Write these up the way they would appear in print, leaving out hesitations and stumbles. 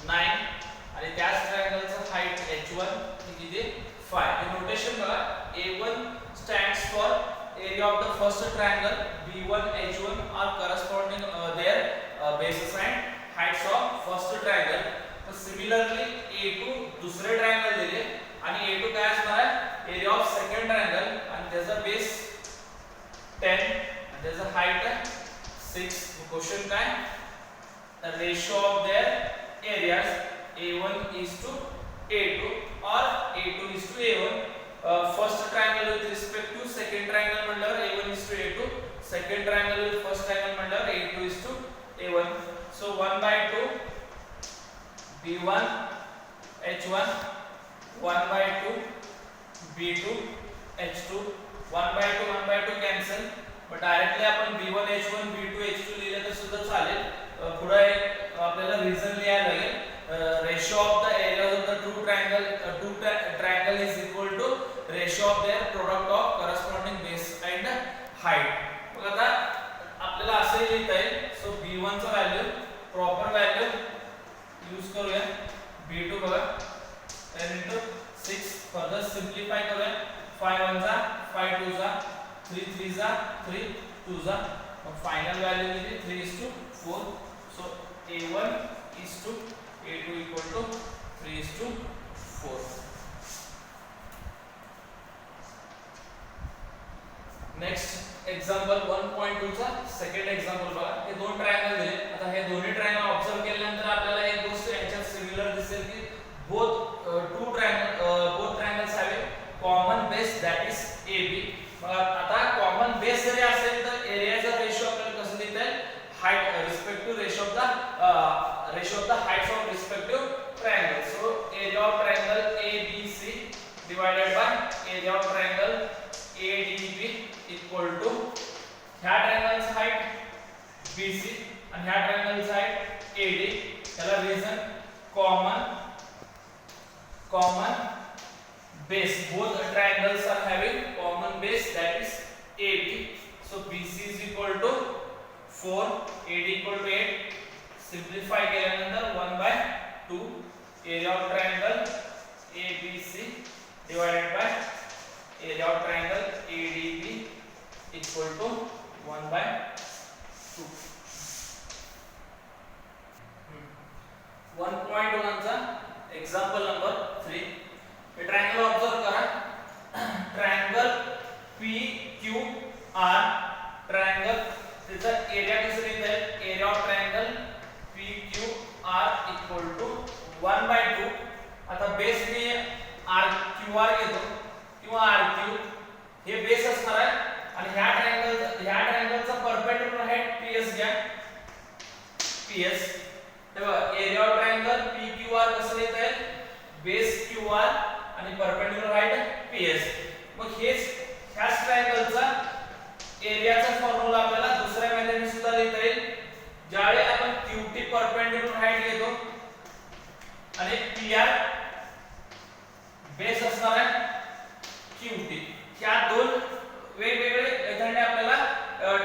9 आणि त्याच ट्रायंगलचं height h1 ही किती 5. हे नोटेशन बघा. a1 stands for area of the first triangle, b1 h1 are corresponding their bases and heights of first triangle. तर similarly a2 दुसरे triangle दिले आणि a2 काय असणार आहे एरिया ऑफ सेकंड ट्रायंगल आणि त्याचा बेस 10 आणि त्याचा हाईट 6. क्वेश्चन काय ratio of there areas a1 is to a2 or a2 is to a1. First triangle with respect to second triangle म्हणल्यावर a1 is to a2, second triangle with first triangle म्हणल्यावर a2 is to a1. So 1/2 b1 h1 1/2 b2 h2. 1/2 cancel, but directly आपण b1 h1 b2 h2 लिहिले तर सुद्धा चालेल. पुढे आपल्याला reason लिहायला लागेल. Ratio of the areas of the two triangle is equal to ratio of their product of corresponding base and height. मग आता आपल्याला असे लिहिता येईल. सो b1 चा व्हॅल्यू प्रॉपर व्हॅल्यू यूज करूया. b2 बघा 10 into 6. फर्दर सिंप्लिफाय करूया. 5 1 जा 5 2 जा 3 3 जा 3 2 जा. मग फायनल व्हॅल्यू किती 3:4. So a1 is to a2 equal to 3:4. Next example 1.2 चा सेकंड एक्झाम्पल बघा. हे दोन ट्रायंगल दिले. आता हे दोन्ही ट्रायंगल ऑब्झर्व केल्यानंतर आपल्याला एक गोष्ट याच्यात सिमिलर दिसेल की both triangles have a common base that is AB. आता कॉमन बेस जरी असेल तर एरियाचा रेशो आपल्याला कसं लिहिता येईल height respect to ratio of the heights of respective triangle. So area of triangle ABC divided by area of triangle ADB equal to ह्या ट्रायंगलची हाईट BC आणि ह्या ट्रायंगलची हाईट AD. त्याला reason common base. Both triangles are having common base that is AB. So BC is equal to 4, AD equal to 8. Simplify केल्यानंतर 1/2 area of triangle ABC divided by area of triangle ADB equal to 1/2. 1.1 चा example number 3. हे triangle observe करा. Triangle PQR triangle त्याचा area कसं लिहिता येईल area of triangle PQR equal to 1/2. आता base मी RQR घेतो किंवा RQ. हे बेस असणार आहे आणि ह्या ट्रायंगलचा परपेंडिक्युलर हाईट PS घ्या. PS तेव्हा एरिया ऑफ ट्रायंगल PQR कसं लिहिता येईल बेस QR आणि परपेंडिक्युलर हाईट PS. मग हेच ह्याच ट्रायंगलचा एरियाचा फॉर्म्युला आपल्याला दुसऱ्या मेथडने सुद्धा लिहिता येईल. ज्यावेळी आपण QT परपेंडिक्युलर हाईट घेतो आणि PR बेस असणार आहे QT. ह्या दोन वेगवेगळे मेथडने आपल्याला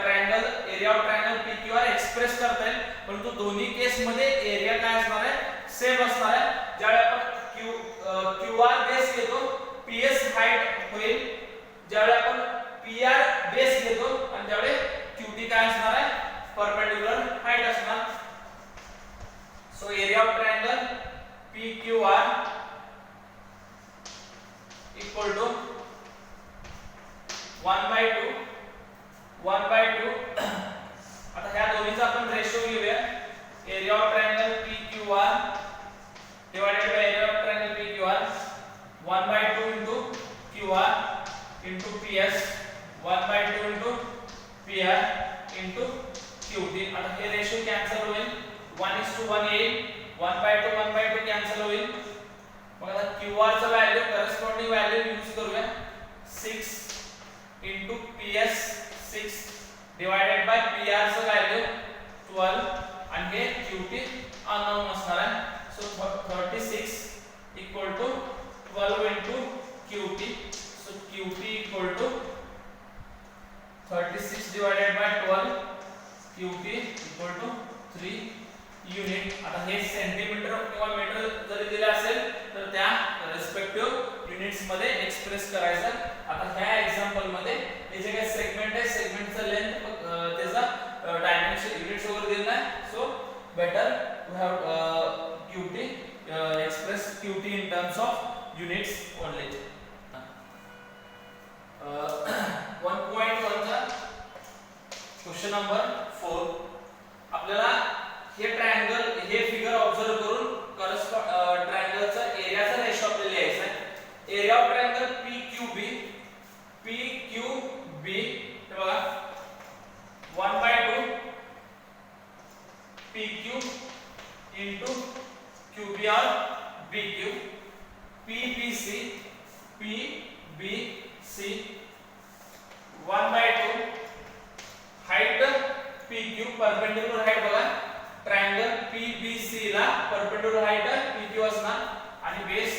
triangle area of triangle PQR express करता येईल. परंतु दोन्ही केस मध्ये एरिया काय असणार आहे सेम असणार आहे. ज्यावेळी आपण QR बेस घेतो PS हाईट होईल. ज्यावेळी आपण PR बेस घेतो आणि ज्यावेळी QT काय असणार आहे परपेंडिक्युलर हाईट असणार. So area of triangle PQR equal to 1/2. आता ह्या दोन्हीचा आपण रेशो घेऊया. Area of triangle PQR divided by area of triangle PQR 1/2 into QR into PS 1/2 into PR into QT. आता हे रेशो कॅन्सल होईल 1:1 येईल. 1/2 कॅन्सल होईल. मग आता QR चा व्हॅल्यू करस्पॉन्डिंग व्हॅल्यू यूज करूया. 6 into PS 6 divided by PR चा व्हॅल्यू 12 आणि हे QT अननोन असणार आहे. So 36 equal to 12 into QT. So QT equal to 36 divided by 12. QT equal to 3 unit. आता हे सेंटीमीटर किंवा युनिट्स मध्ये एक्सप्रेस करायचं. आता ह्या एक्झाम्पल मध्ये हे जे काही सेगमेंट आहे सेगमेंटचा लेंथ त्याचा डायमेन्शन युनिट्स वगैरे दिलेला आहे. So better we have QT express QT in terms of units only. 1.1 चा क्वेश्चन नंबर 4 आपल्याला हे ट्रायंगल हे फिगर ऑब्झर्व करून ट्रायंगलचा एरियाचा रेशो आपल्याला लिहायचा आहे. एरिया ऑफ ट्रायंगल PQB हे बघा 1/2 PQ into QB or BQ. PBC 1/2 height PQ perpendicular height बघा ट्रायंगल PBC ला परपेंडिकुलर हाइट PQ असणार आणि बेस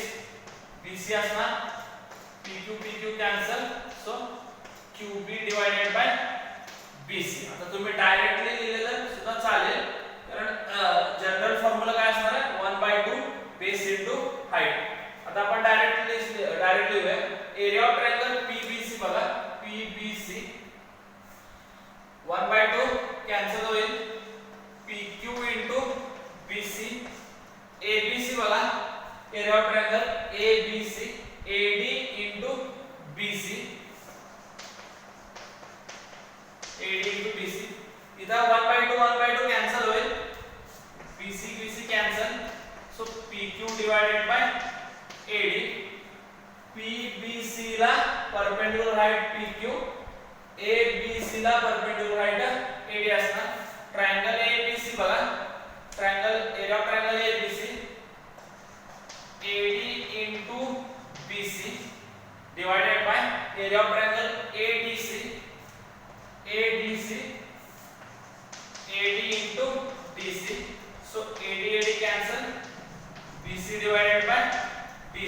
BC असणार. PQ cancel. So QB divided by BC. आता तुम्ही डायरेक्टली लिहिलेलं सुद्धा चालेल कारण जनरल फॉर्म्युला काय असणार आहे 1/2 बेस इनटू हाइट. आता आपण डायरेक्टली लिहूया. एरिया ऑफ ट्रायंगल PBC बघा PBC 1/2 कॅन्सल होईल PQ इनटू BC. ABC बघा area of triangle ABC AD into BC इथं 1/2 कॅन्सल होईल BC cancel. So PQ divided by AD. PBC ला परपेंडिकुलर हाइट PQ ABC ला perpendicular height AD असणार. Triangle ABC बघा triangle area of triangle ABC AD into BC divided by area of triangle ADC AD into DC. So AD cancel. BC divided